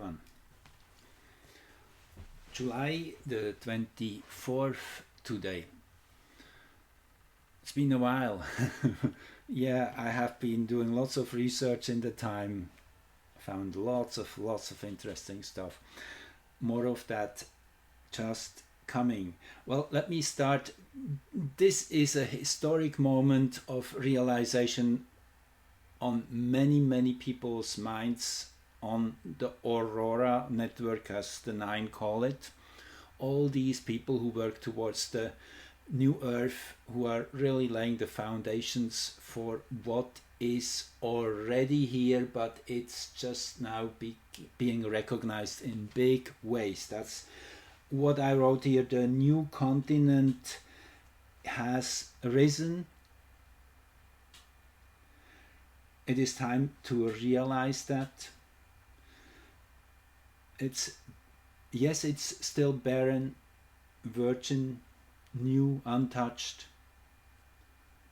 everyone. July the 24th today. It's been a while. Yeah, I have been doing lots of research in the time. Found lots of interesting stuff. More of that just coming. Well, let me start. This is a historic moment of realization on many people's minds on the Aurora network, as the Nine call it. All these people who work towards the new Earth, who are really laying the foundations for what is already here, but it's just now being recognized in big ways. That's what I wrote here. The new continent has arisen. It is time to realize that. It's still barren, virgin, new, untouched,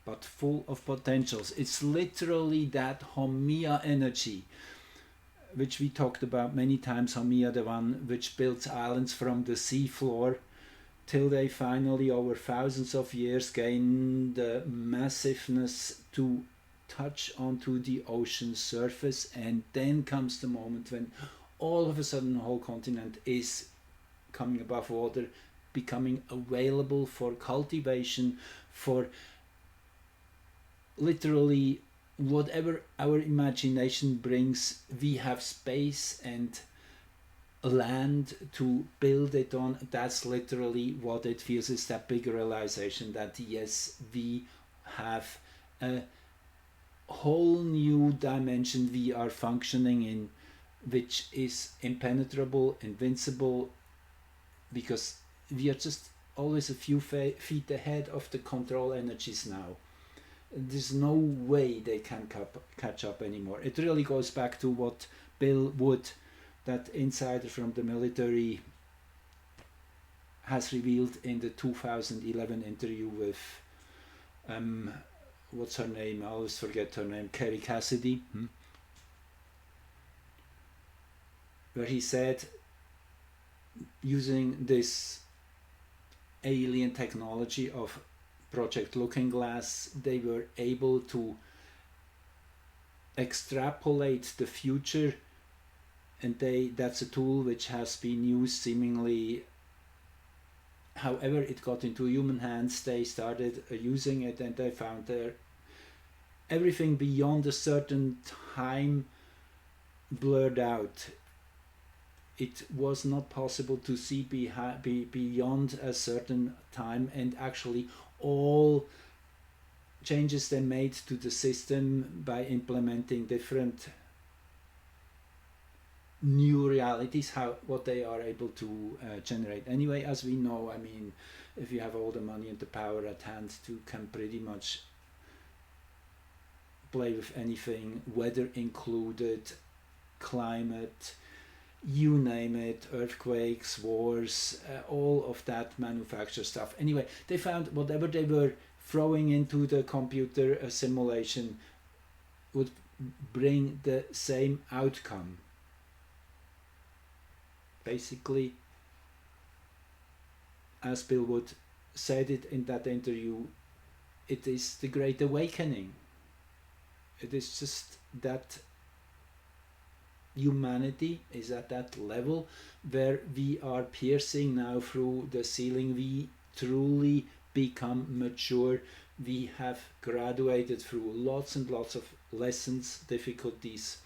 but full of potentials. It's literally that Haumea energy, which we talked about many times. Haumea, the one which builds islands from the seafloor, till they finally, over thousands of years, gain the massiveness to touch onto the ocean surface. And then comes the moment when all of a sudden the whole continent is coming above water, becoming available for cultivation, for literally whatever our imagination brings. We have space and land to build it on. That's literally what it feels, is that big realization that yes, we have a whole new dimension we are functioning in, which is impenetrable, invincible, because we are just always a few feet ahead of the control energies now. There's no way they can catch up anymore. It really goes back to what Bill Wood, that insider from the military, has revealed in the 2011 interview with what's her name? I always forget her name. Kerry Cassidy. Where he said, using this alien technology of Project Looking Glass, they were able to extrapolate the future, and that's a tool which has been used seemingly. However it got into human hands, they started using it, and they found there everything beyond a certain time blurred out. It was not possible to see beyond a certain time, and actually all changes they made to the system by implementing different new realities, what they are able to generate. Anyway, as we know, I mean, if you have all the money and the power at hand, you can pretty much play with anything, weather included, climate, you name it, earthquakes, wars, all of that manufactured stuff. Anyway, they found whatever they were throwing into the computer simulation would bring the same outcome. Basically, as Bill Wood said it in that interview, it is the Great Awakening. It is just that humanity is at that level where we are piercing now through the ceiling. We truly become mature. We have graduated through lots and lots of lessons, difficulties.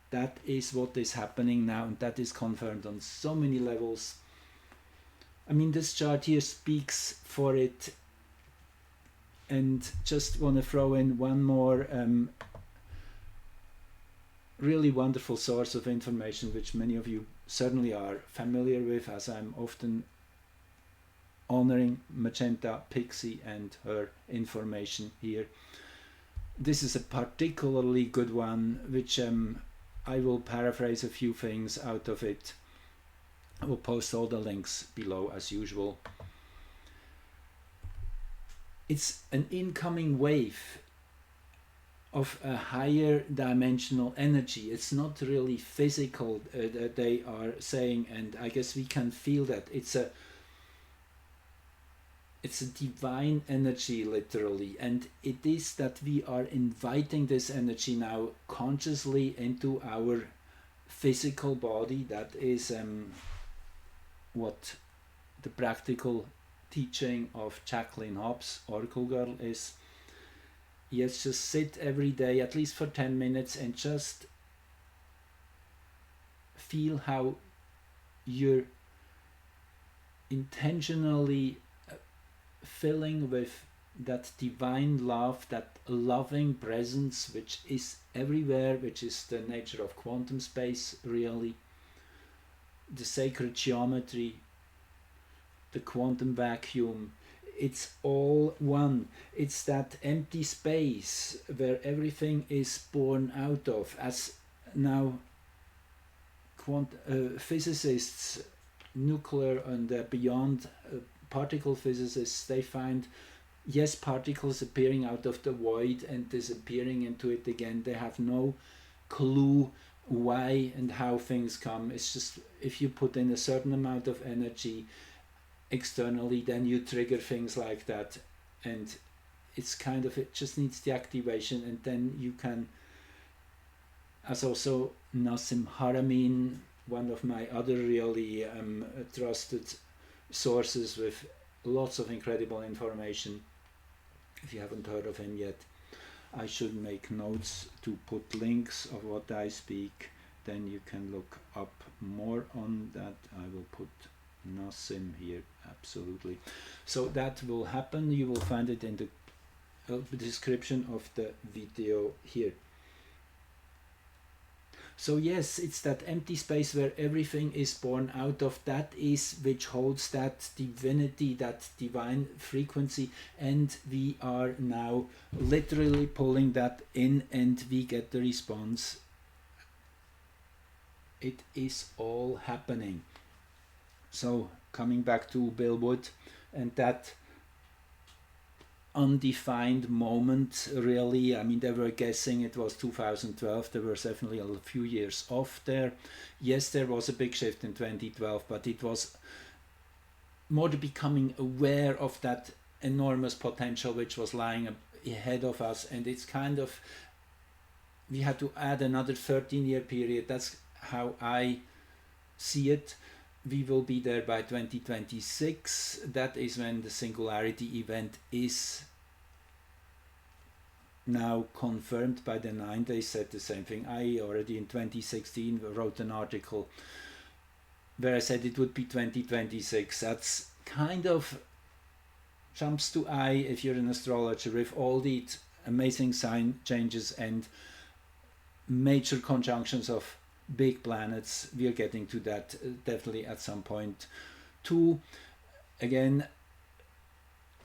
That is what is happening now, and that is confirmed on so many levels. I mean, this chart here speaks for it. And just want to throw in one more really wonderful source of information, which many of you certainly are familiar with, as I'm often honoring Magenta Pixie and her information here. This is a particularly good one, which I will paraphrase a few things out of it. I will post all the links below as usual. It's an incoming wave of a higher dimensional energy. It's not really physical, that they are saying, and I guess we can feel that it's a divine energy, literally, and it is that we are inviting this energy now consciously into our physical body. That is what the practical teaching of Jacqueline Hobbs, Oracle Girl, is. Yes, just sit every day, at least for 10 minutes, and just feel how you're intentionally filling with that divine love, that loving presence which is everywhere, which is the nature of quantum space, really, the sacred geometry, the quantum vacuum. It's all one. It's that empty space where everything is born out of. As now physicists, nuclear and beyond particle physicists, they find, yes, particles appearing out of the void and disappearing into it again. They have no clue why and how things come. It's just, if you put in a certain amount of energy externally, then you trigger things like that, and it's kind of, it just needs the activation, and then you can, as also Nassim Haramein, one of my other really trusted sources with lots of incredible information. If you haven't heard of him yet, I should make notes to put links of what I speak, then you can look up more on that. I will put Nassim here, absolutely. So that will happen. You will find it in the description of the video here. So yes, it's that empty space where everything is born out of. That is which holds that divinity, that divine frequency, and we are now literally pulling that in, and we get the response. It is all happening. So coming back to Bill Wood and that undefined moment, really, I mean, they were guessing it was 2012. There were definitely a few years off there. Yes, there was a big shift in 2012, but it was more to becoming aware of that enormous potential which was lying ahead of us, and it's kind of, we had to add another 13-year period. That's how I see it. We will be there by 2026. That is when the singularity event is now confirmed by the 9. They said the same thing. I already in 2016 wrote an article where I said it would be 2026. That's kind of jumps to eye if you're an astrologer, with all the amazing sign changes and major conjunctions of big planets. We are getting to that definitely at some point too. Again,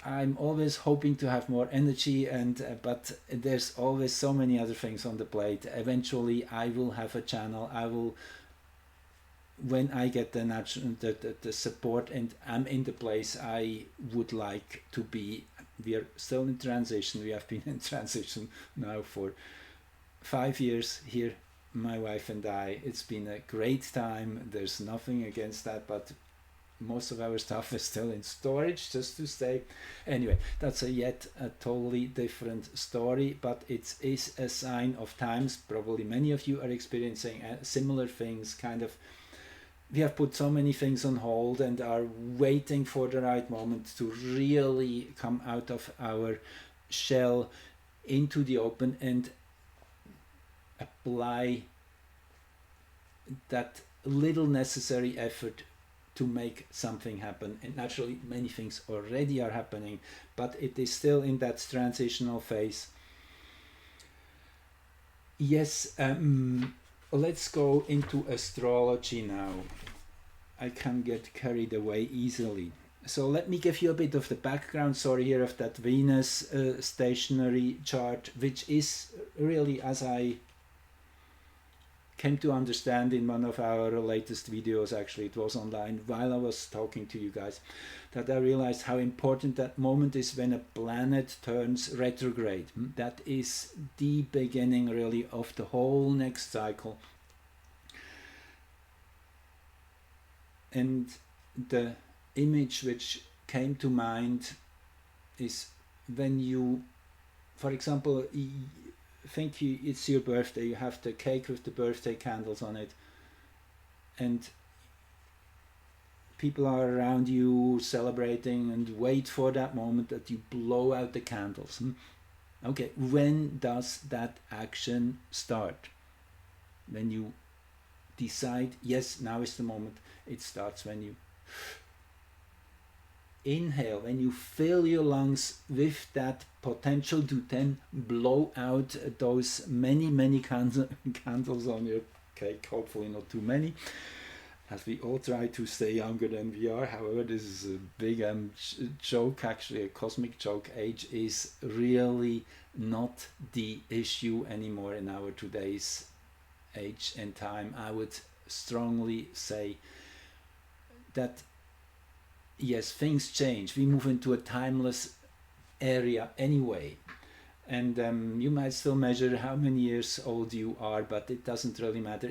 I'm always hoping to have more energy, and but there's always so many other things on the plate. Eventually I will have a channel. I will, when I get the natural the support and I'm in the place I would like to be. We are still in transition. We have been in transition now for 5 years here, my wife and I. It's been a great time. There's nothing against that, but most of our stuff is still in storage just to stay. Anyway, that's yet a totally different story, but it is a sign of times. Probably many of you are experiencing similar things. Kind of, we have put so many things on hold and are waiting for the right moment to really come out of our shell into the open and apply that little necessary effort to make something happen. And naturally many things already are happening, but it is still in that transitional phase. Yes, let's go into astrology now. I can get carried away easily. So let me give you a bit of the background story here of that Venus stationary chart, which is really, as I came to understand in one of our latest videos, actually it was online while I was talking to you guys, that I realized how important that moment is when a planet turns retrograde. That is the beginning really of the whole next cycle. And the image which came to mind is when you, for example, think it's your birthday, you have the cake with the birthday candles on it, and people are around you celebrating and wait for that moment that you blow out the candles. Okay, when does that action start? When you decide, yes, now is the moment. It starts when you inhale, when you fill your lungs with that potential to then blow out those many candles on your cake, hopefully not too many, as we all try to stay younger than we are. However, this is a big joke, actually a cosmic joke. Age is really not the issue anymore in our today's age and time. I would strongly say that yes, things change. We move into a timeless area anyway. And you might still measure how many years old you are, but it doesn't really matter.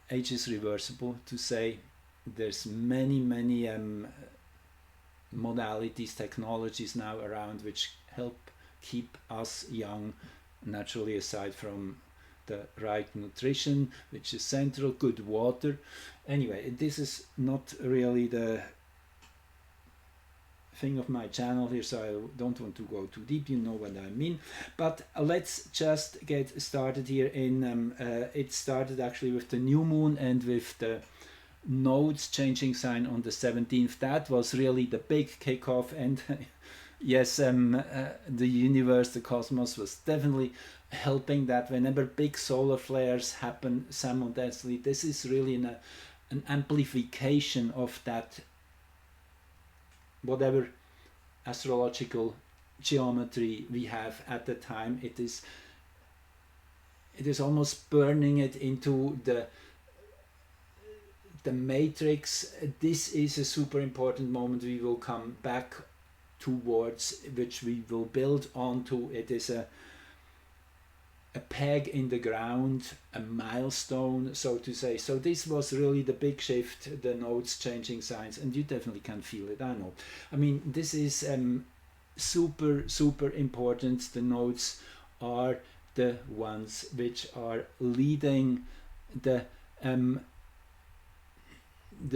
Age is reversible, to say. There's many modalities, technologies now around which help keep us young, naturally, aside from the right nutrition, which is central, good water. Anyway, this is not really the thing of my channel here, so I don't want to go too deep, you know what I mean. But let's just get started here in, it started actually with the new moon and with the nodes changing sign on the 17th. That was really the big kickoff, and yes, the universe, the cosmos was definitely helping that. Whenever big solar flares happen simultaneously, this is really an amplification of that, whatever astrological geometry we have at the time. It is almost burning it into the matrix. This is a super important moment we will come back towards, which we will build onto. It is a peg in the ground, a milestone, so to say. So this was really the big shift, the nodes changing signs, and you definitely can feel it, I know. I mean, this is super important. The nodes are the ones which are leading the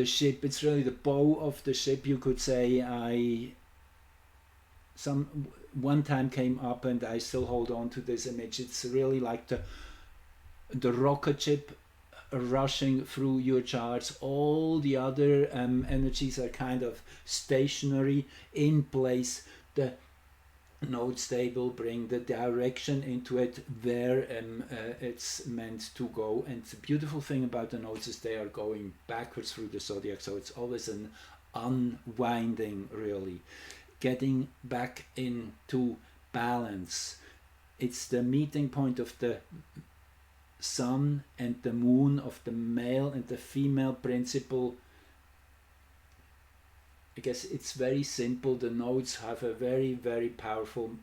ship. It's really the bow of the ship, you could say. One time came up, and I still hold on to this image. It's really like the rocket ship rushing through your charts. All the other energies are kind of stationary in place. The nodes, they will bring the direction into it where it's meant to go. And the beautiful thing about the nodes is they are going backwards through the zodiac, so it's always an unwinding, really, getting back into balance. It's the meeting point of the sun and the moon, of the male and the female principle. I guess it's very simple. The nodes have a very powerful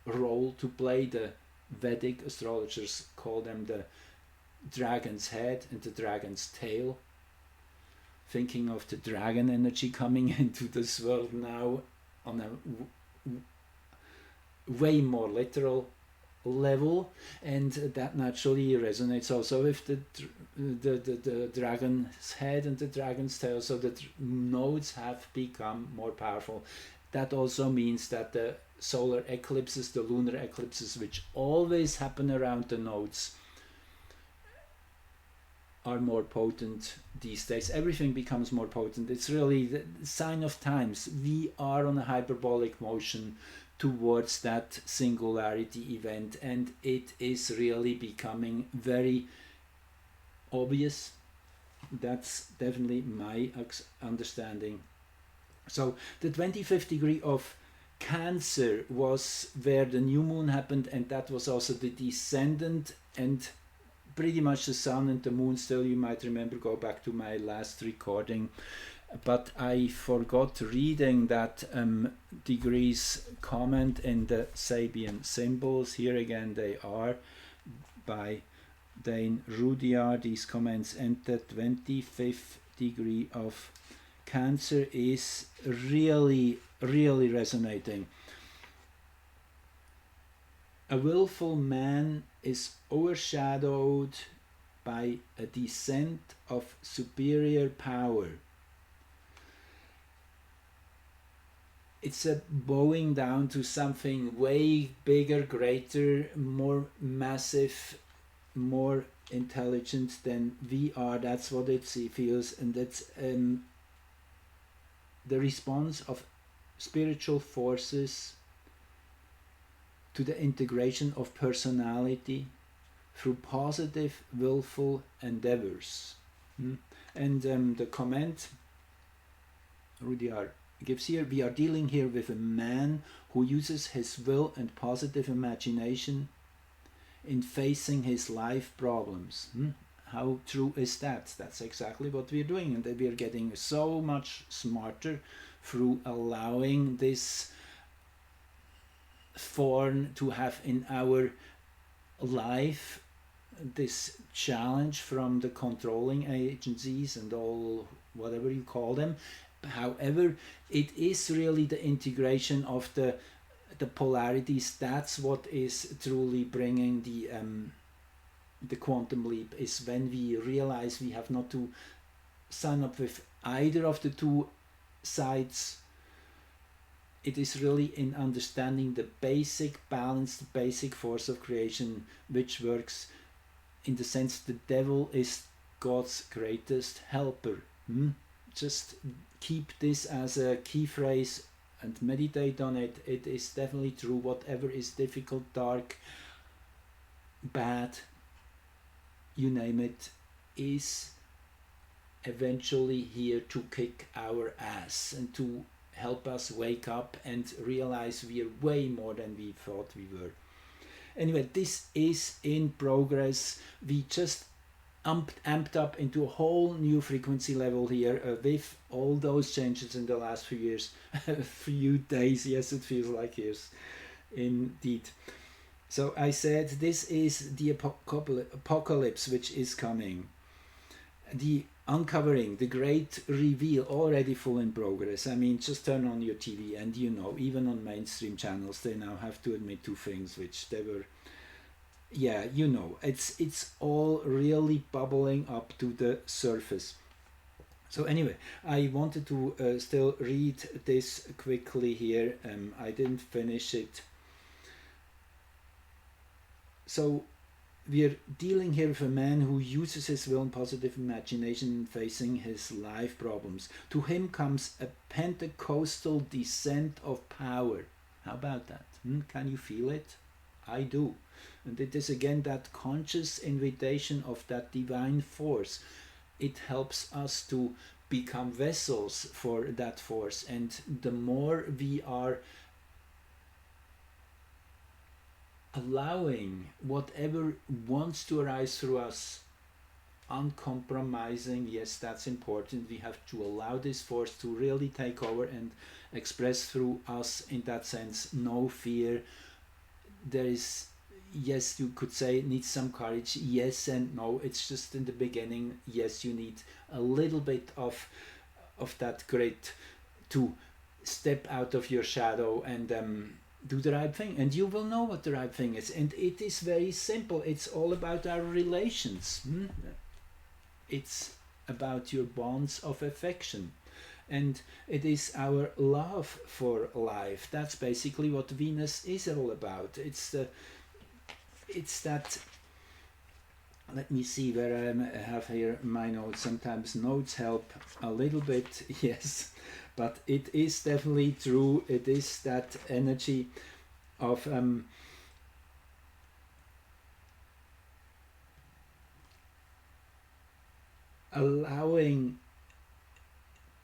role to play. The Vedic astrologers call them the dragon's head and the dragon's tail, thinking of the dragon energy coming into this world now on a way more literal level, and that naturally resonates also with the dragon's head and the dragon's tail. So the nodes have become more powerful. That also means that the solar eclipses, the lunar eclipses, which always happen around the nodes, are more potent these days. Everything becomes more potent. It's really the sign of times. We are on a hyperbolic motion towards that singularity event, and it is really becoming very obvious. That's definitely my understanding. So the 25th degree of Cancer was where the new moon happened, and that was also the descendant, and pretty much the sun and the moon still, you might remember, go back to my last recording. But I forgot reading that degrees comment in the Sabian symbols. Here again they are by Dane Rudyard, these comments, and the 25th degree of Cancer is really, really resonating. A willful man is overshadowed by a descent of superior power. It's a bowing down to something way bigger, greater, more massive, more intelligent than we are. That's what it feels, and that's the response of spiritual forces to the integration of personality through positive willful endeavors. And the comment Rudyard gives here: we are dealing here with a man who uses his will and positive imagination in facing his life problems. How true is that? That's exactly what we're doing, and we are getting so much smarter through allowing this thorn to have in our life, this challenge from the controlling agencies and all, whatever you call them. However, it is really the integration of the polarities. That's what is truly bringing the quantum leap, is when we realize we have not to sign up with either of the two sides. It is really in understanding the basic balance, the basic force of creation, which works in the sense the devil is God's greatest helper. Just keep this as a key phrase and meditate on it. It is definitely true. Whatever is difficult, dark, bad, you name it, is eventually here to kick our ass and to help us wake up and realize we are way more than we thought we were. Anyway, this is in progress. We just amped up into a whole new frequency level here with all those changes in the last few years, few days. Yes, it feels like years indeed. So I said this is the apocalypse which is coming. The uncovering, the great reveal, already full in progress. I mean, just turn on your TV and you know, even on mainstream channels, they now have to admit two things which they were, yeah, you know, it's all really bubbling up to the surface. So anyway, I wanted to still read this quickly here. I didn't finish it. So we are dealing here with a man who uses his will and positive imagination in facing his life problems. To him comes a Pentecostal descent of power. How about that? Can you feel it? I do. And it is again that conscious invitation of that divine force. It helps us to become vessels for that force. And the more we are allowing whatever wants to arise through us, uncompromising, yes, that's important. We have to allow this force to really take over and express through us in that sense. No fear. There is, yes, you could say it needs some courage, yes and no. It's just in the beginning. Yes, you need a little bit of that grit to step out of your shadow and do the right thing, and you will know what the right thing is. And it is very simple. It's all about our relations. It's about your bonds of affection, and it is our love for life. That's basically what Venus is all about. It's that, let me see where I have here my notes. Sometimes notes help a little bit, yes, but it is definitely true. It is that energy of allowing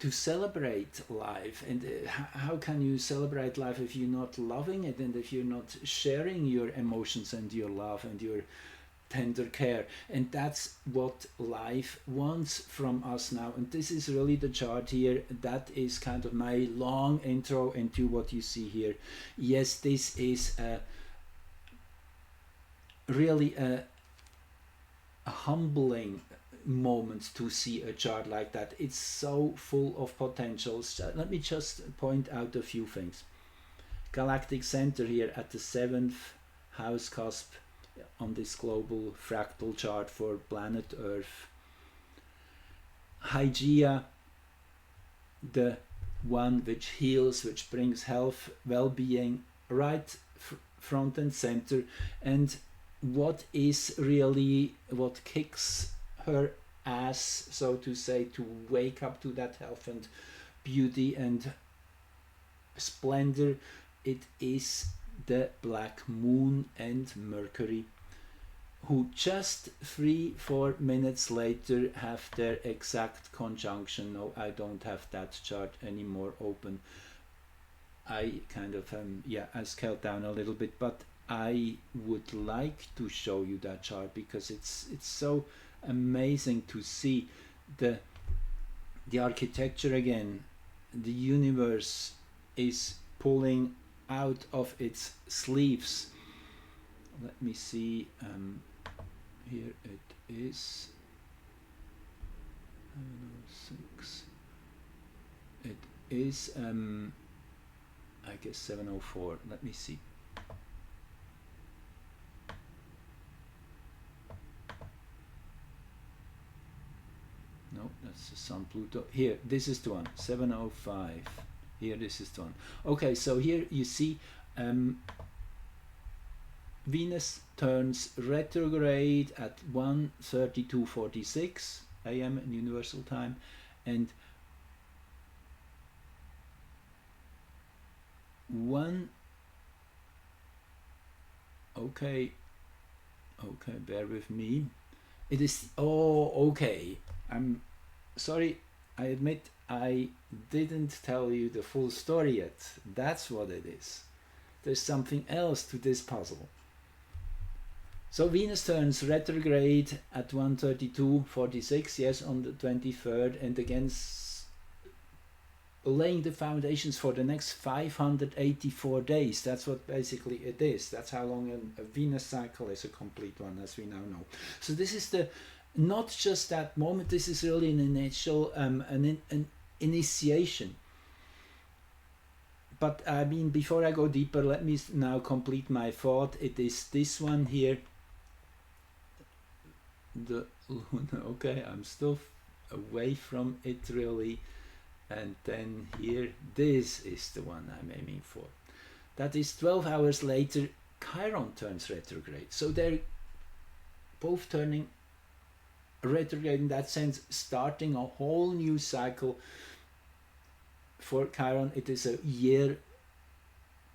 to celebrate life. And how can you celebrate life if you're not loving it, and if you're not sharing your emotions and your love and your tender care? And that's what life wants from us now. And this is really the chart here. That is kind of my long intro into what you see here. Yes, this is really a humbling moment to see a chart like that. It's so full of potentials. Let me just point out a few things. Galactic center here at the 7th house cusp on this global fractal chart for planet Earth. Hygeia, the one which heals, which brings health, well-being, right front and center. And what is really what kicks her ass, so to say, to wake up to that health and beauty and splendor, it is the black moon and Mercury, who just 3-4 minutes later have their exact conjunction. No, I don't have that chart anymore open. I kind of I scaled down a little bit, but I would like to show you that chart because it's so amazing to see the architecture again. The universe is pulling out of its sleeves. Let me see, here it is, 706, it is I guess 704. Let me see. No, that's the Sun Pluto. Here, this is the one, 705. Here, this is the one. Okay, so here you see Venus turns retrograde at 1:32:46 a.m. in Universal Time, and okay, bear with me. It is, okay, I'm sorry, I admit I didn't tell you the full story yet. That's what it is. There's something else to this puzzle. So Venus turns retrograde at 1:32:46, yes, on the 23rd, and again laying the foundations for the next 584 days. That's what basically it is. That's how long a Venus cycle is, a complete one, as we now know. So this is the, not just that moment, this is really an initial an initiation. But I mean, before I go deeper, let me now complete my thought. It is this one here, the Luna. Okay, I'm still away from it really. And then here, this is the one I'm aiming for. That is 12 hours later, Chiron turns retrograde. So they're both turning retrograde in that sense, starting a whole new cycle. For Chiron, it is a year,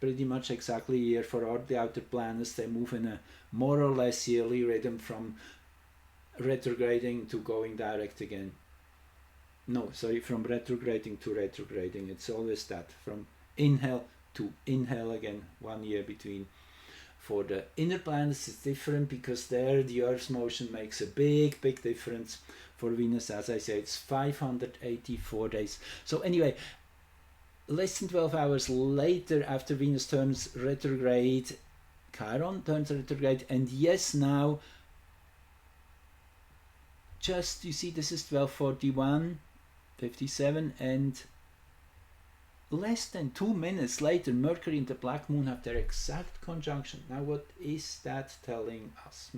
pretty much exactly a year. For all the outer planets, they move in a more or less yearly rhythm from retrograding to going direct again. No, sorry, from retrograding to retrograding. It's always that, from inhale to inhale again, 1 year between. For the inner planets, it's different because there the Earth's motion makes a big difference. For Venus, as I say, it's 584 days. So anyway, less than 12 hours later, after Venus turns retrograde, Chiron turns retrograde, and yes, now, just, you see, this is 12:41:57, and less than 2 minutes later, Mercury and the Black Moon have their exact conjunction. Now, what is that telling us?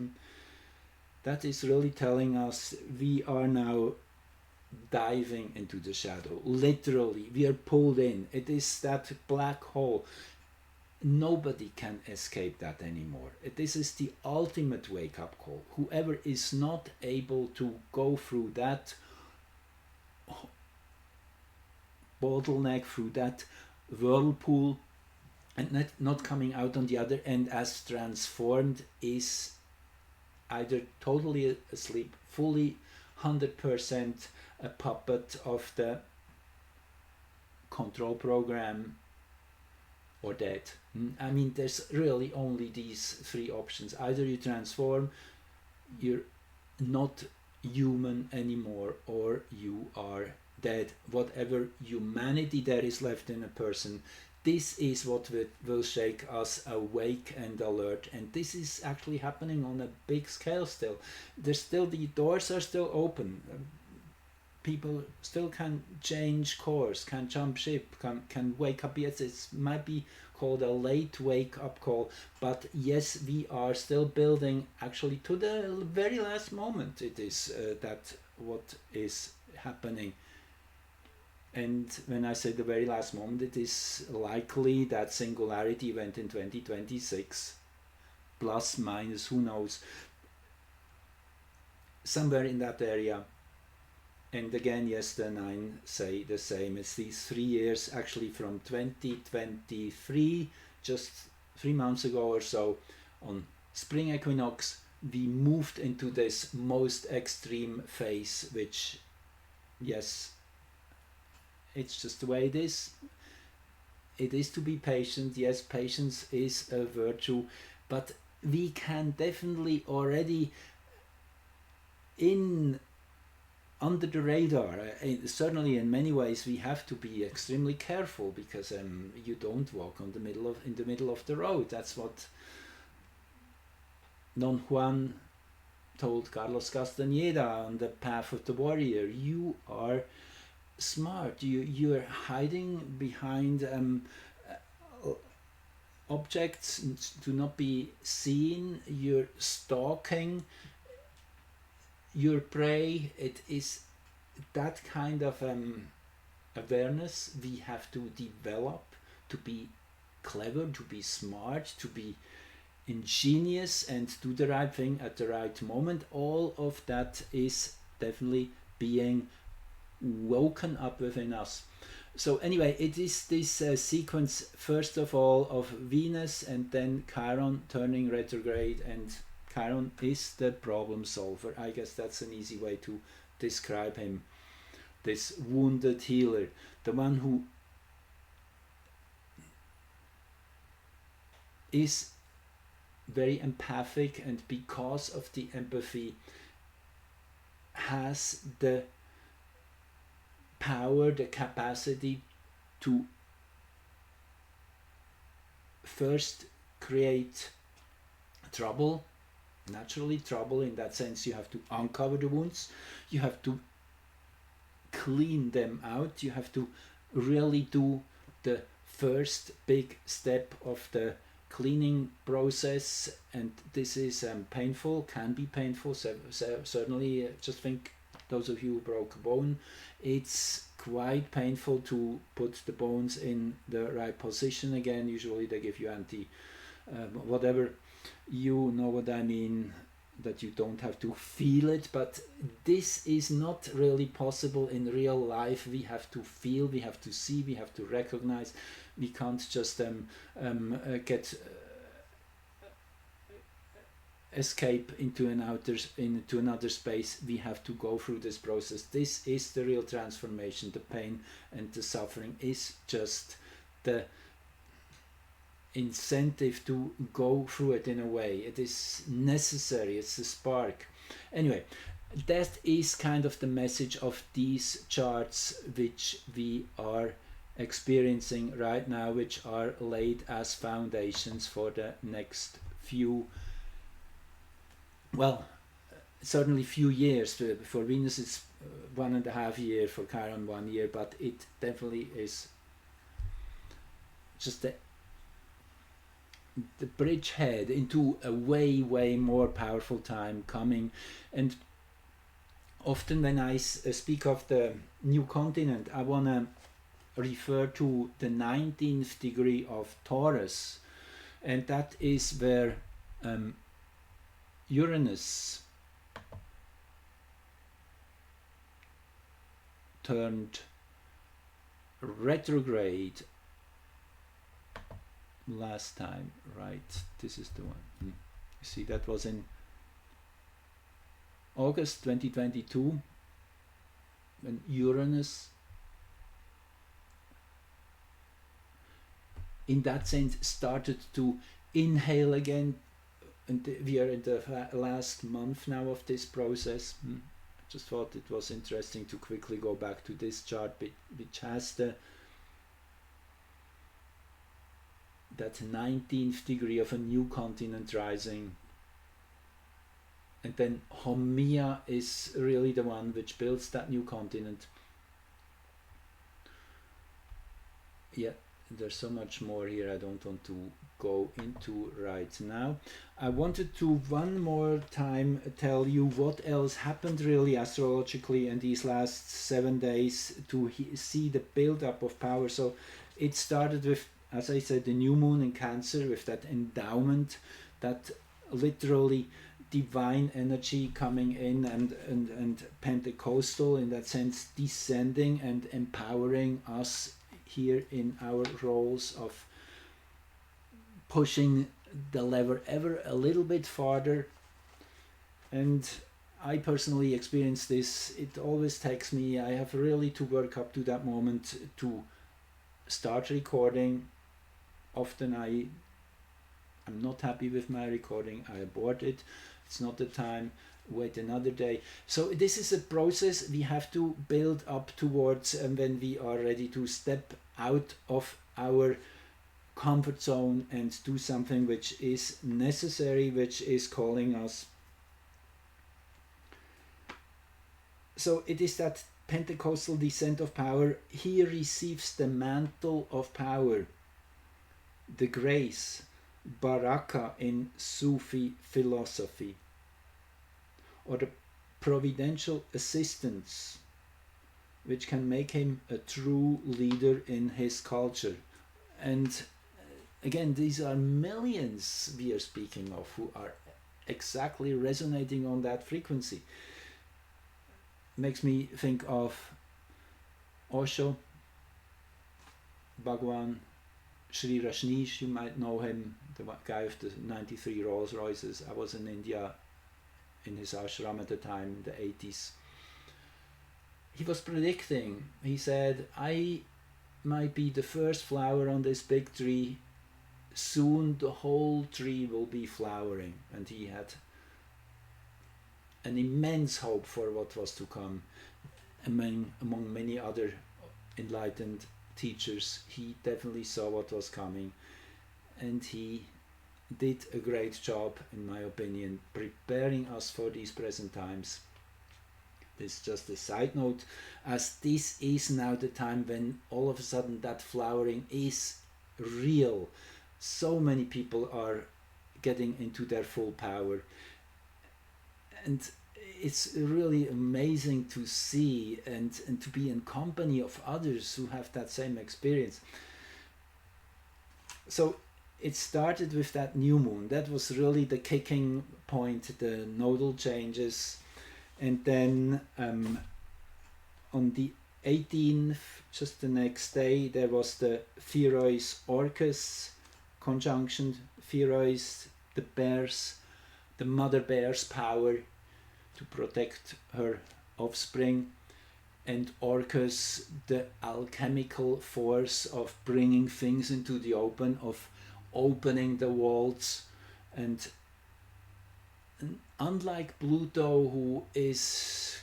That is really telling us we are now diving into the shadow. Literally, we are pulled in. It is that black hole. Nobody can escape that anymore. This is the ultimate wake-up call. Whoever is not able to go through that bottleneck, through that whirlpool, and not coming out on the other end as transformed, is either totally asleep, fully 100% a puppet of the control program, or dead. I mean, there's really only these three options. Either you transform, you're not human anymore, or you are dead. Whatever humanity there is left in a person, this is what will shake us awake and alert. And this is actually happening on a big scale still. The doors are still open. People still can change course, can jump ship, can wake up. Yes, it might be called a late wake up call, but yes, we are still building actually to the very last moment. It is that what is happening. And when I say the very last moment, it is likely that singularity event in 2026, plus, minus, who knows, somewhere in that area. And again, yes, the 9 say the same. It's these 3 years, actually from 2023, just 3 months ago or so, on spring equinox, we moved into this most extreme phase, which, yes, it's just the way it is. It is to be patient. Yes, patience is a virtue, but we can definitely already under the radar. Certainly, in many ways, we have to be extremely careful, because you don't walk in the middle of the road. That's what Don Juan told Carlos Castañeda on the Path of the Warrior. You are smart. You're hiding behind objects to not be seen. You're stalking your prey. It is that kind of awareness we have to develop, to be clever, to be smart, to be ingenious, and do the right thing at the right moment. All of that is definitely being woken up within us. So anyway, it is this sequence, first of all, of Venus and then Chiron turning retrograde, and Chiron is the problem solver. I guess that's an easy way to describe him. This wounded healer, the one who is very empathic, and because of the empathy has the power, the capacity to first create trouble, naturally trouble. In that sense, you have to uncover the wounds, you have to clean them out, you have to really do the first big step of the cleaning process, and this is painful, can be painful. Certainly, just think, those of you who broke a bone, it's quite painful to put the bones in the right position again. Usually they give you whatever, you know what I mean, that you don't have to feel it, but this is not really possible in real life. We have to feel, we have to see, we have to recognize. We can't just escape into another space. We have to go through this process. This is the real transformation. The pain and the suffering is just the incentive to go through it in a way. It is necessary. It's the spark. Anyway, that is kind of the message of these charts which we are experiencing right now, which are laid as foundations for the next few, well, certainly few years. For Venus it's 1.5 years, for Chiron 1 year, but it definitely is just the bridgehead into a way more powerful time coming. And often when I speak of the new continent, I want to refer to the 19th degree of Taurus, and that is where Uranus turned retrograde last time, right? This is the one. You see, that was in August 2022 when Uranus in that sense started to inhale again, and we are in the last month now of this process. I just thought it was interesting to quickly go back to this chart, which has that 19th degree of a new continent rising. And then Haumea is really the one which builds that new continent. Yeah, there's so much more here I don't want to go into right now. I wanted to one more time tell you what else happened really astrologically in these last 7 days to see the build-up of power. So it started with, as I said, the new moon in Cancer, with that endowment, that literally divine energy coming in, and Pentecostal in that sense descending and empowering us here in our roles of pushing the lever ever a little bit farther. And I personally experience this. It always takes me, I have really to work up to that moment to start recording. Often I'm not happy with my recording, I abort it, it's not the time, wait another day. So this is a process we have to build up towards, and when we are ready to step out of our comfort zone and do something which is necessary, which is calling us. So it is that Pentecostal descent of power. He receives the mantle of power, the grace, baraka in Sufi philosophy, or the providential assistance which can make him a true leader in his culture. And again, these are millions we are speaking of who are exactly resonating on that frequency. Makes me think of Osho, Bhagwan, Sri Rajneesh, you might know him, the guy of the 93 Rolls Royces. I was in India in his ashram at the time, in the 80s. He was predicting, he said, I might be the first flower on this big tree, soon the whole tree will be flowering. And he had an immense hope for what was to come. Among many other enlightened teachers, he definitely saw what was coming, and he did a great job, in my opinion, preparing us for these present times. This is just a side note, as this is now the time when all of a sudden that flowering is real. So many people are getting into their full power, and it's really amazing to see and to be in company of others who have that same experience. So it started with that new moon. That was really the kicking point, the nodal changes. And then on the 18th, just the next day, there was the Pherois Orcus conjunction. Pherois, the bears, the mother bear's power to protect her offspring, and Orcus, the alchemical force of bringing things into the open, of opening the vaults. And unlike Pluto, who is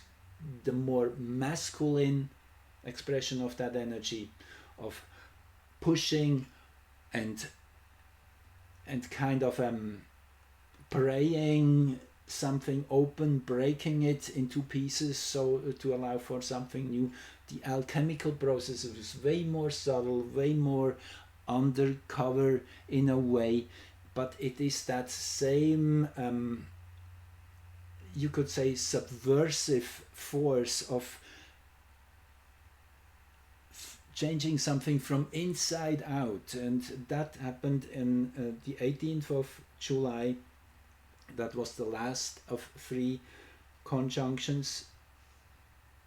the more masculine expression of that energy, of pushing and kind of praying something open, breaking it into pieces so to allow for something new. The alchemical process is way more subtle, way more undercover in a way, but it is that same you could say subversive force of changing something from inside out. And that happened in the 18th of July. That was the last of 3 conjunctions.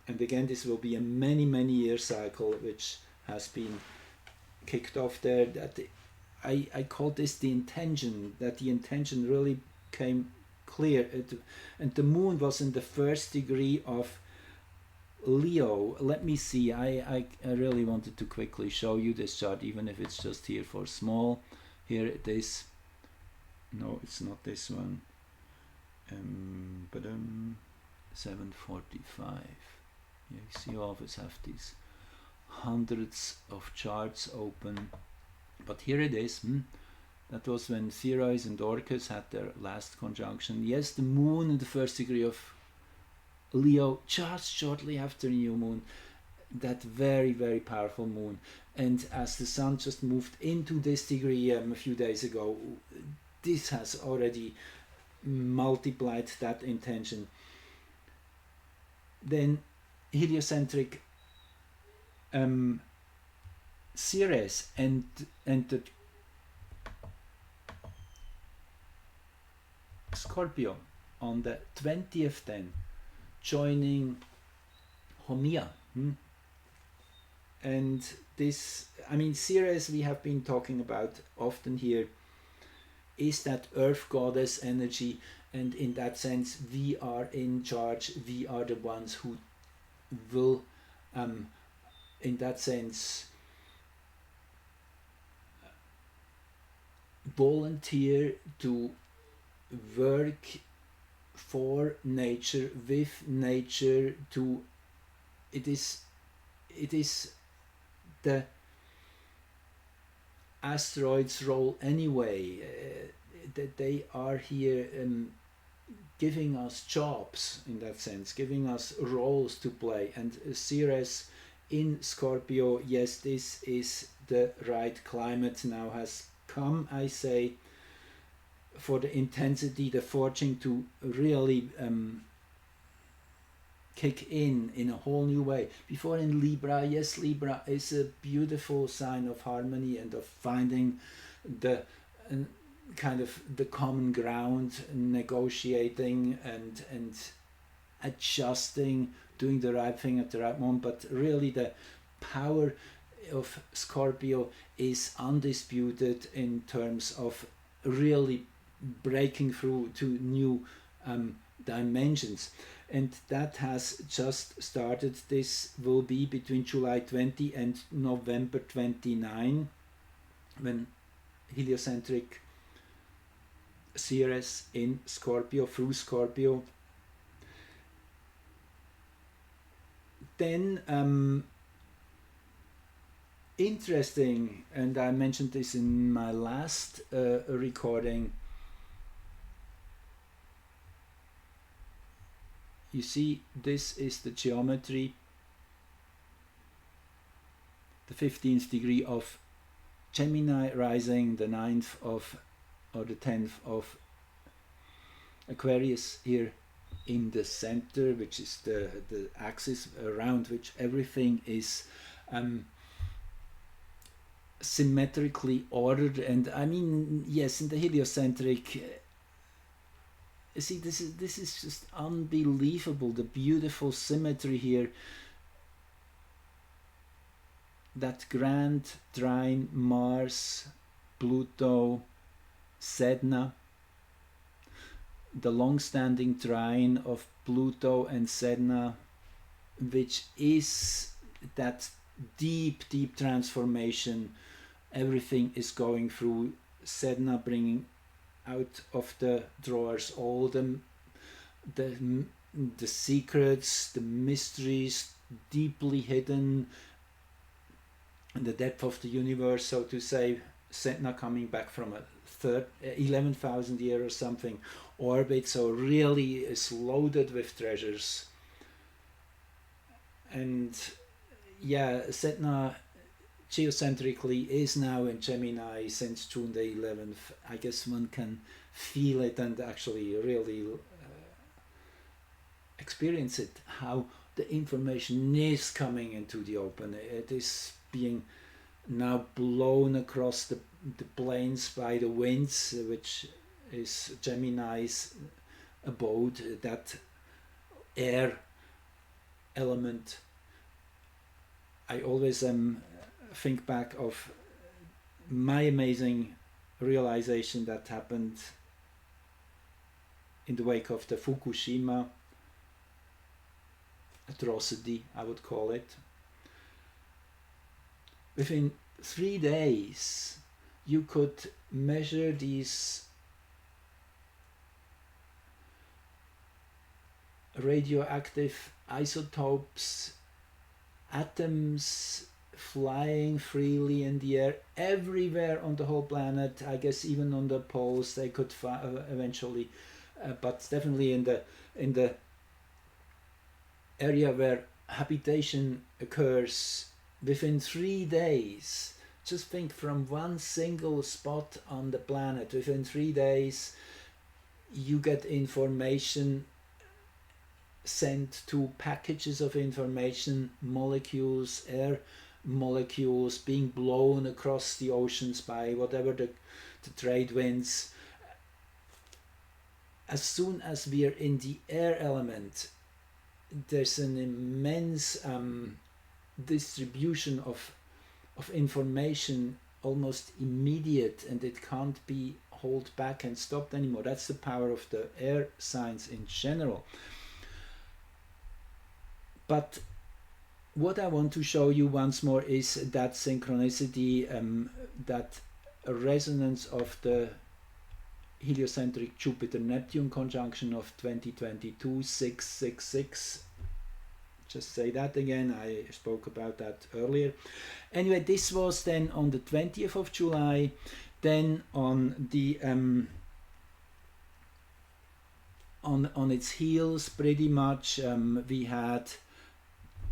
And again, this will be a many year cycle which has been kicked off there. That I call this the intention, that the intention really came clear. And the moon was in the 1st degree of Leo, let me see. I really wanted to quickly show you this chart, even if it's just here for small. Here it is. No, it's not this one. But 745. You see, you always have these hundreds of charts open. But here it is. That was when Ceres and Orcus had their last conjunction. Yes, the moon in the first degree of Leo, just shortly after new moon, that very, very powerful moon. And as the sun just moved into this degree a few days ago, this has already multiplied that intention. Then heliocentric Ceres entered Scorpio on the 20th then, joining Homia. And this, I mean, Ceres, we have been talking about often here, is that earth goddess energy, and in that sense we are in charge. We are the ones who will in that sense volunteer to work for nature, with nature, to it is the asteroids' role anyway, that they are here giving us jobs, in that sense, giving us roles to play. And Ceres in Scorpio, yes, this is the right climate now has come, I say, for the intensity, the forging to really kick in a whole new way. Before in Libra, yes, Libra is a beautiful sign of harmony and of finding the kind of the common ground, negotiating and adjusting, doing the right thing at the right moment. But really the power of Scorpio is undisputed in terms of really breaking through to new dimensions. And that has just started. This will be between July 20 and November 29, when heliocentric Ceres in Scorpio, through Scorpio. Then interesting, and I mentioned this in my last recording, you see, this is the geometry, the 15th degree of Gemini rising, the 9th of, or the 10th of Aquarius here in the center, which is the axis around which everything is symmetrically ordered. And I mean, yes, in the heliocentric, see, this is just unbelievable, the beautiful symmetry here. That grand trine Mars, Pluto, Sedna, the long-standing trine of Pluto and Sedna, which is that deep transformation. Everything is going through Sedna, bringing out of the drawers all the secrets, the mysteries deeply hidden in the depth of the universe, so to say. Sedna coming back from a 11,000 year or something orbit, so really is loaded with treasures. And yeah, Sedna geocentrically is now in Gemini since June the 11th. I guess one can feel it and actually really experience it, how the information is coming into the open. It is being now blown across the plains by the winds, which is Gemini's abode, that air element. I always think back of my amazing realization that happened in the wake of the Fukushima atrocity, I would call it. Within 3 days, you could measure these radioactive isotopes, atoms flying freely in the air everywhere on the whole planet. I guess even on the poles they could eventually, but definitely in the area where habitation occurs. Within 3 days, just think, from one single spot on the planet, within 3 days you get information sent to packages of information, molecules, air molecules being blown across the oceans by whatever the trade winds. As soon as we are in the air element, there's an immense distribution of information, almost immediate, and it can't be held back and stopped anymore. That's the power of the air signs in general. But what I want to show you once more is that synchronicity, that resonance of the heliocentric Jupiter-Neptune conjunction of 2022, 666. Just say that again, I spoke about that earlier. Anyway, this was then on the 20th of July. Then on the on its heels, pretty much, we had,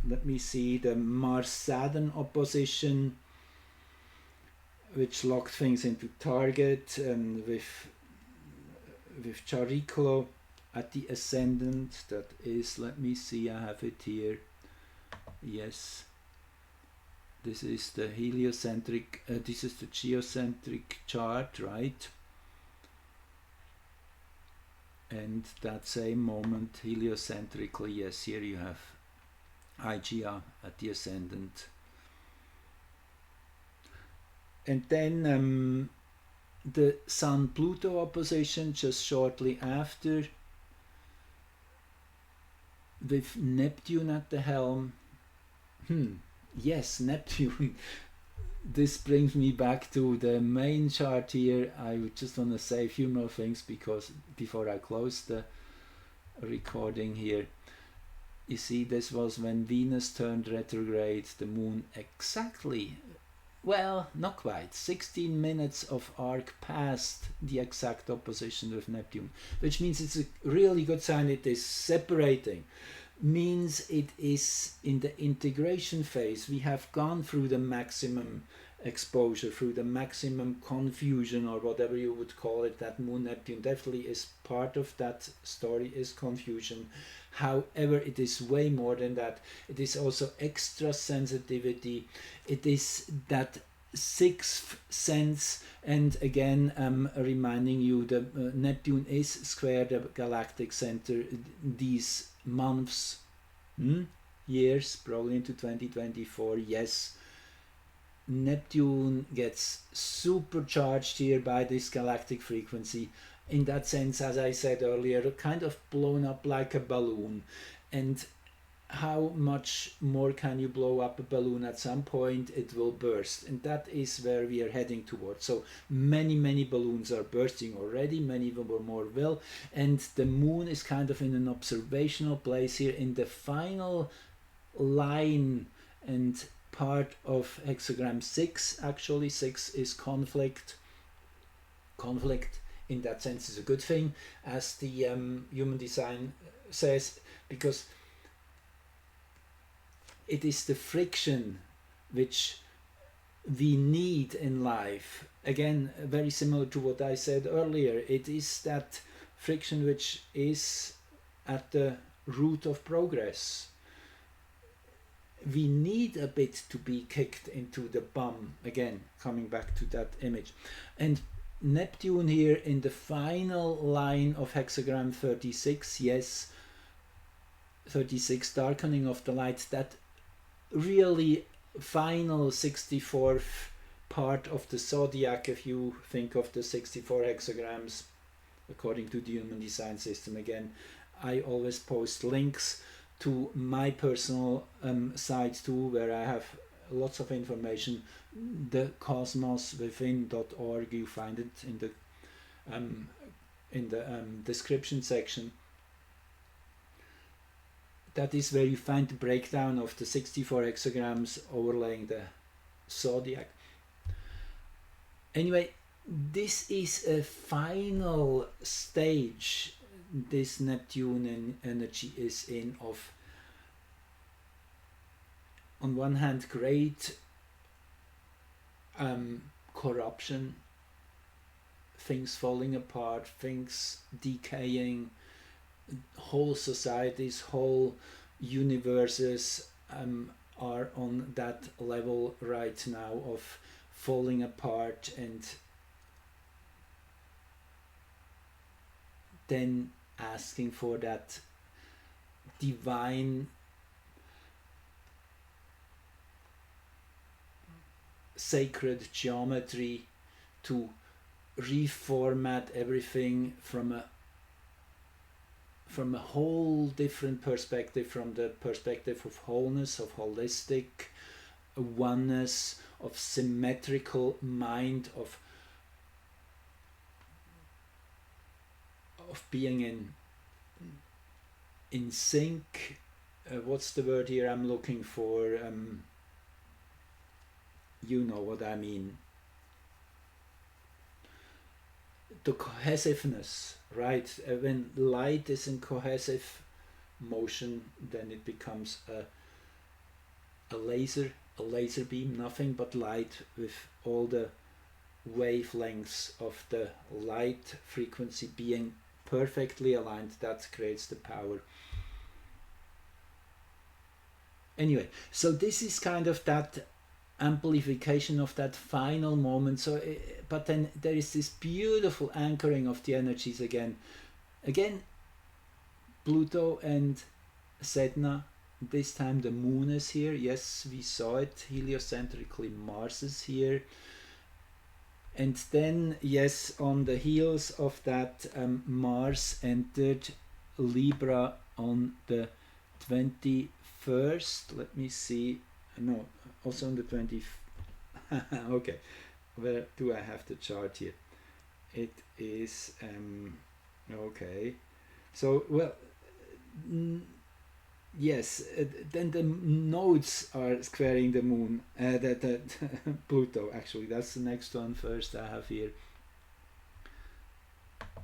let me see, the Mars-Saturn opposition, which locked things into target, with Chiron at the ascendant. That is, let me see, I have it here. Yes, this is the heliocentric, this is the geocentric chart, right? And that same moment, heliocentrically, yes, here you have Hygia at the ascendant. And then the Sun-Pluto opposition just shortly after, with Neptune at the helm. Yes, Neptune. This brings me back to the main chart here. I just want to say a few more things before I close the recording here. You see, this was when Venus turned retrograde, the moon exactly, well, not quite, 16 minutes of arc past the exact opposition with Neptune, which means it's a really good sign it is separating. Means it is in the integration phase. We have gone through the maximum exposure, through the maximum confusion, or whatever you would call it. That moon Neptune definitely is part of that story, is confusion. However, it is way more than that. It is also extra sensitivity. It is that sixth sense, and again, reminding you that Neptune is square the galactic center these months, years, probably into 2024. Yes, Neptune gets supercharged here by this galactic frequency. In that sense, as I said earlier, kind of blown up like a balloon. And how much more can you blow up a balloon? At some point it will burst, and that is where we are heading towards. So many balloons are bursting already, many more will, and the moon is kind of in an observational place here in the final line and part of hexagram 6. Actually 6 is conflict. Conflict in that sense is a good thing, as the human design says, because it is the friction which we need in life. Again, very similar to what I said earlier. It is that friction which is at the root of progress. We need a bit to be kicked into the bum. Again, coming back to that image. And Neptune here in the final line of hexagram 36, yes, 36, darkening of the light, that really final 64th part of the zodiac, if you think of the 64 hexagrams according to the human design system. Again, I always post links to my personal site too, where I have lots of information, the cosmoswithin.org. You find it in the description section. That is where you find the breakdown of the 64 hexagrams overlaying the zodiac. Anyway, this is a final stage this Neptune energy is in, of on one hand great corruption, things falling apart, things decaying, whole societies, whole universes are on that level right now of falling apart, and then asking for that divine sacred geometry to reformat everything from a whole different perspective, from the perspective of wholeness, of holistic oneness, of symmetrical mind, of being in sync. What's the word here I'm looking for? You know what I mean. The cohesiveness, right? When light is in cohesive motion, then it becomes a laser beam, nothing but light with all the wavelengths of the light frequency being perfectly aligned. That creates the power. Anyway, so this is kind of that amplification of that final moment. So but then there is this beautiful anchoring of the energies again Pluto and Sedna. This time the moon is here. Yes, we saw it heliocentrically. Mars is here. And then, yes, on the heels of that, Mars entered Libra on the 21st. Let me see. No, also on the 20th. Okay, where do I have the chart here? It is, okay. So, well, yes, then the nodes are squaring the moon, the Pluto, actually. That's the next one first I have here.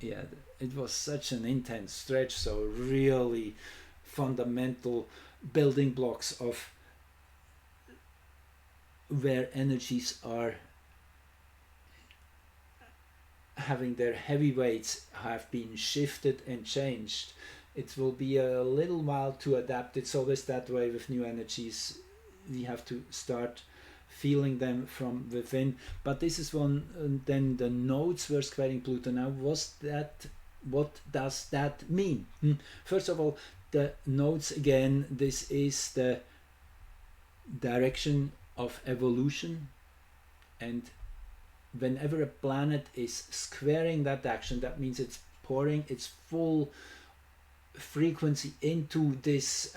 Yeah, it was such an intense stretch, so really fundamental building blocks of where energies are having their heavyweights have been shifted and changed. It will be a little while to adapt. It's always that way with new energies. We have to start feeling them from within. But this is one, then the nodes were squaring Pluto. Now, what does that mean? First of all, the nodes, again, this is the direction of evolution, and whenever a planet is squaring that action, that means it's pouring its full frequency into this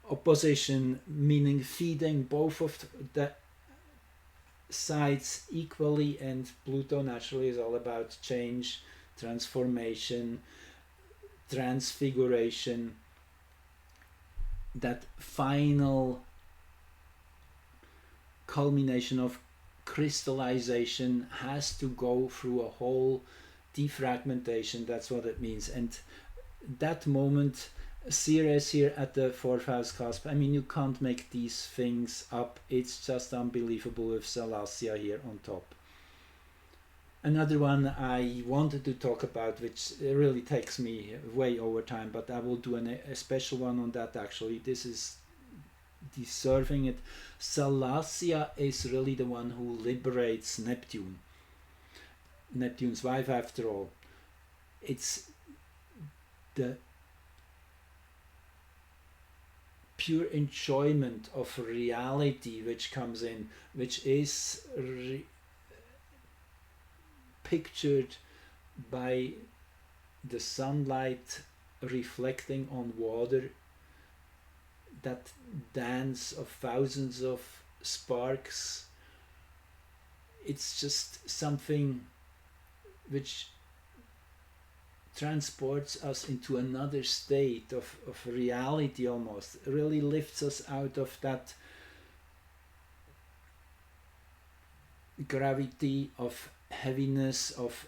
opposition, meaning feeding both of the sides equally. And Pluto naturally is all about change, transformation, transfiguration. That final culmination of crystallization has to go through a whole defragmentation. That's what it means. And that moment, Ceres here at the fourth house cusp, I mean, you can't make these things up. It's just unbelievable with Salacia here on top. Another one I wanted to talk about, which really takes me way over time, but I will do a special one on that actually. This is deserving it. Salacia is really the one who liberates Neptune. Neptune's wife, after all. It's the pure enjoyment of reality which comes in, which is pictured by the sunlight reflecting on water, that dance of thousands of sparks. It's just something which transports us into another state of reality almost. It really lifts us out of that gravity of heaviness of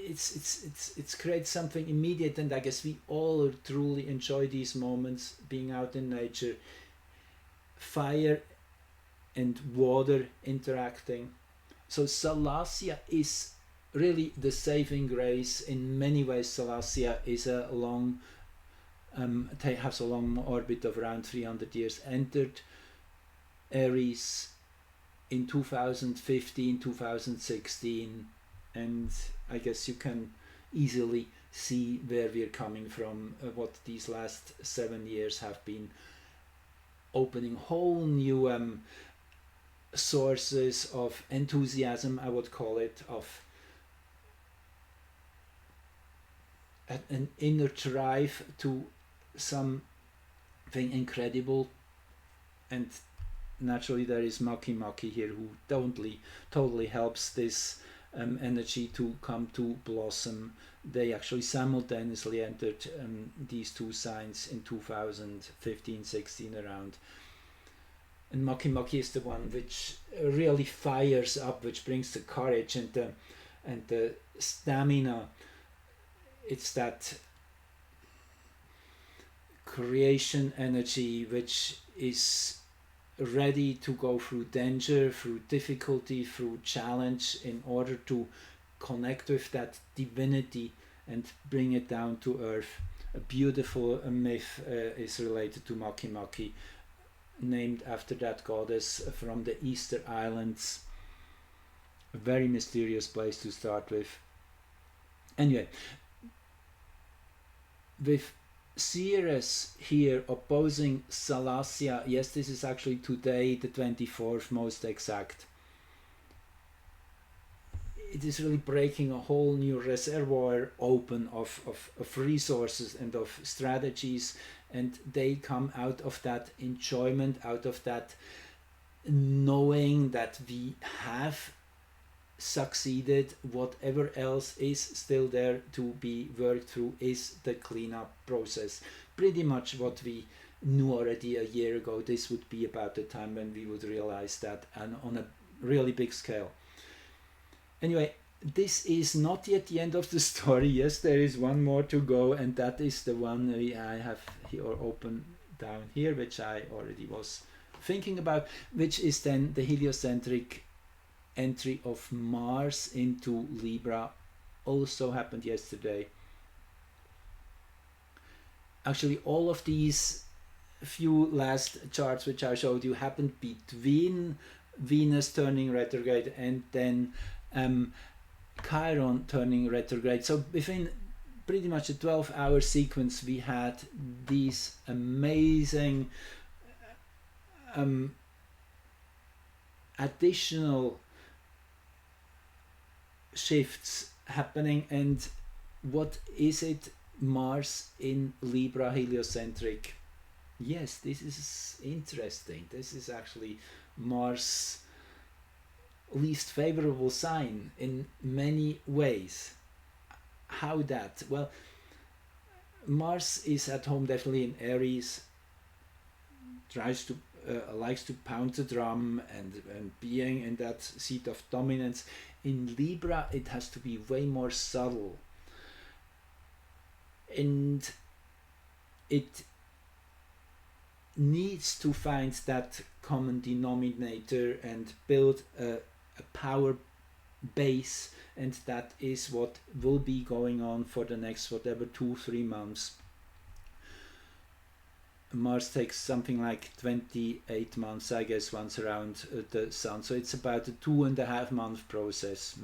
it's creates something immediate, and I guess we all truly enjoy these moments being out in nature. Fire and water interacting. So Salacia is really the saving grace. In many ways, Salacia is a long has a long orbit of around 300 years. Entered Aries in 2015, 2016, and I guess you can easily see where we're coming from. What these last 7 years have been opening whole new sources of enthusiasm, I would call it, of an inner drive to something incredible. And naturally there is Maki here who totally helps this energy to come to blossom. They actually simultaneously entered these two signs in 2015-16 around. And Maki is the one which really fires up, which brings the courage and the stamina. It's that creation energy which is ready to go through danger, through difficulty, through challenge, in order to connect with that divinity and bring it down to earth. A beautiful myth is related to Maki, named after that goddess from the Easter Islands. A very mysterious place to start with. Anyway, with Ceres here opposing Salacia, yes, this is actually today, the 24th, most exact. It is really breaking a whole new reservoir open of resources and of strategies, and they come out of that enjoyment, out of that knowing that we have succeeded. Whatever else is still there to be worked through is the cleanup process. Pretty much what we knew already a year ago. This would be about the time when we would realize that, and on a really big scale. Anyway, this is not yet the end of the story. Yes, there is one more to go, and that is the one I have here open down here, which I already was thinking about, which is then the heliocentric entry of Mars into Libra. Also happened yesterday. Actually, all of these few last charts which I showed you happened between Venus turning retrograde and then Chiron turning retrograde. So within pretty much a 12-hour sequence we had these amazing additional shifts happening. And what is it? Mars in Libra, heliocentric. Yes, this is interesting. This is actually Mars' least favorable sign in many ways. How that? Well, Mars is at home definitely in Aries, tries to likes to pound the drum and being in that seat of dominance. In Libra it has to be way more subtle, and it needs to find that common denominator and build a power base, and that is what will be going on for the next whatever 2-3 months. Mars takes something like 28 months, I guess, once around the Sun, so it's about a 2.5 month process.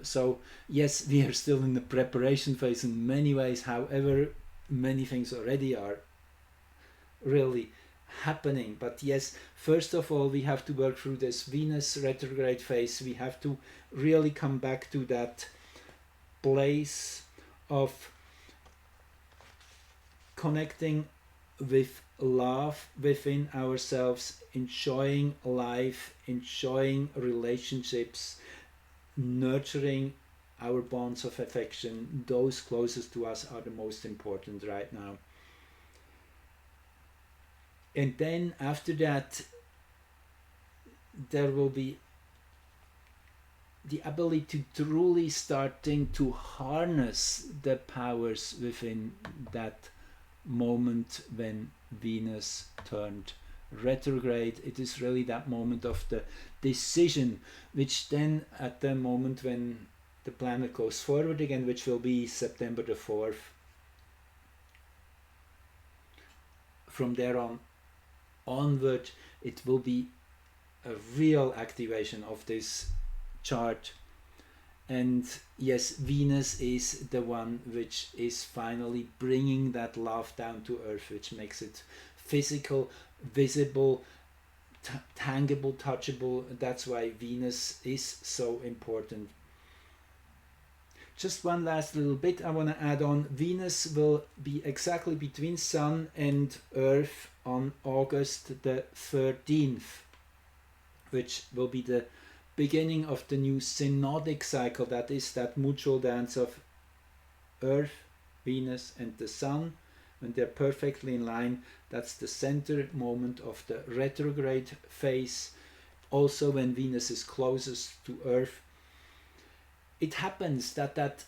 So yes, we are still in the preparation phase in many ways. However, many things already are really happening. But yes, first of all, we have to work through this Venus retrograde phase. We have to really come back to that place of connecting with love within ourselves, enjoying life, enjoying relationships, nurturing our bonds of affection. Those closest to us are the most important right now. And then after that, there will be the ability to truly starting to harness the powers within that moment when Venus turned retrograde. It is really that moment of the decision, which then at the moment when the planet goes forward again, which will be September the 4th, from there onward, it will be a real activation of this chart. And yes, Venus is the one which is finally bringing that love down to earth, which makes it physical, visible, tangible, touchable. That's why Venus is so important. Just one last little bit I want to add on. Venus will be exactly between Sun and Earth on August the 13th, which will be the beginning of the new synodic cycle. That is that mutual dance of Earth, Venus and the Sun. When they're perfectly in line, that's the center moment of the retrograde phase. Also when Venus is closest to Earth, it happens that that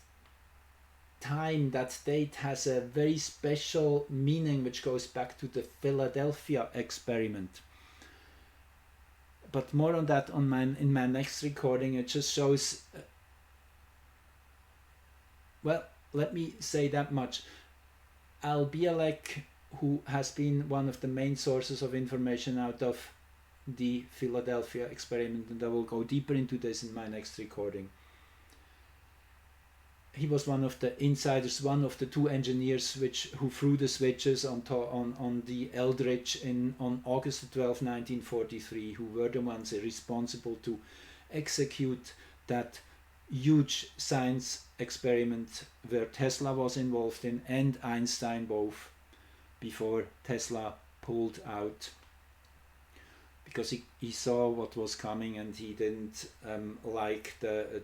time, that date has a very special meaning which goes back to the Philadelphia experiment. But more on that in my next recording. It just shows, well, let me say that much. Albielek, who has been one of the main sources of information out of the Philadelphia experiment, and I will go deeper into this in my next recording. He was one of the insiders, one of the two engineers who threw the switches on the Eldridge on August 12, 1943, who were the ones responsible to execute that huge science experiment where Tesla was involved in and Einstein both, before Tesla pulled out because he saw what was coming and he didn't like the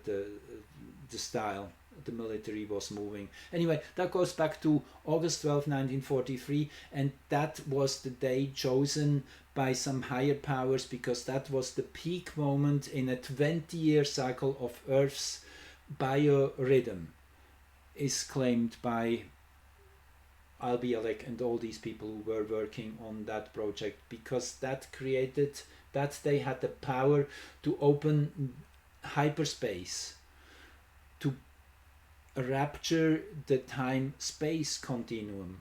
style the military was moving. Anyway, that goes back to August 12, 1943, and that was the day chosen by some higher powers because that was the peak moment in a 20-year cycle of Earth's biorhythm, is claimed by Albielek and all these people who were working on that project, because that they had the power to open hyperspace, to rapture the time-space continuum.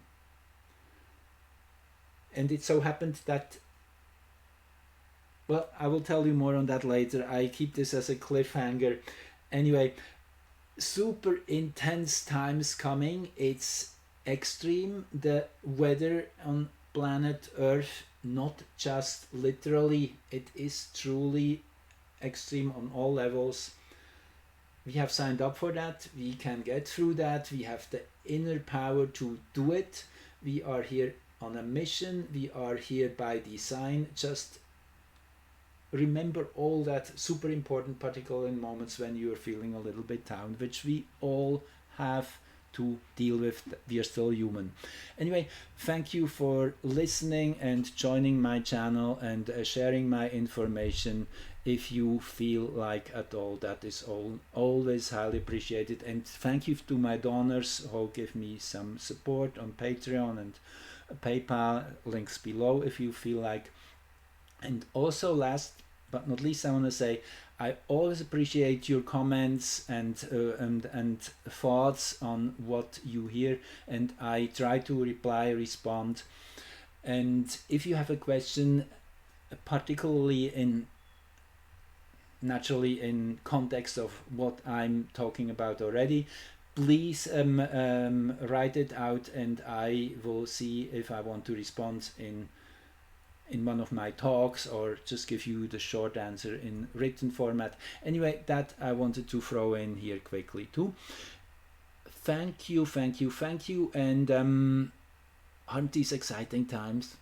And it so happened that, well, I will tell you more on that later. I keep this as a cliffhanger. Anyway, super intense times coming. It's extreme, the weather on planet Earth, not just literally, it is truly extreme on all levels. We have signed up for that, we can get through that, we have the inner power to do it. We are here on a mission, we are here by design. Just remember all that super important, particularly in moments when you are feeling a little bit down, which we all have to deal with. We are still human. Anyway, thank you for listening and joining my channel and sharing my information. If you feel like at all, that is always highly appreciated. And thank you to my donors who give me some support on Patreon and PayPal, links below if you feel like. And also, last but not least, I want to say I always appreciate your comments and thoughts on what you hear, and I try to respond. And if you have a question, particularly naturally in context of what I'm talking about already, please write it out, and I will see if I want to respond in one of my talks or just give you the short answer in written format. Anyway, that I wanted to throw in here quickly too. Thank you, and Aren't these exciting times?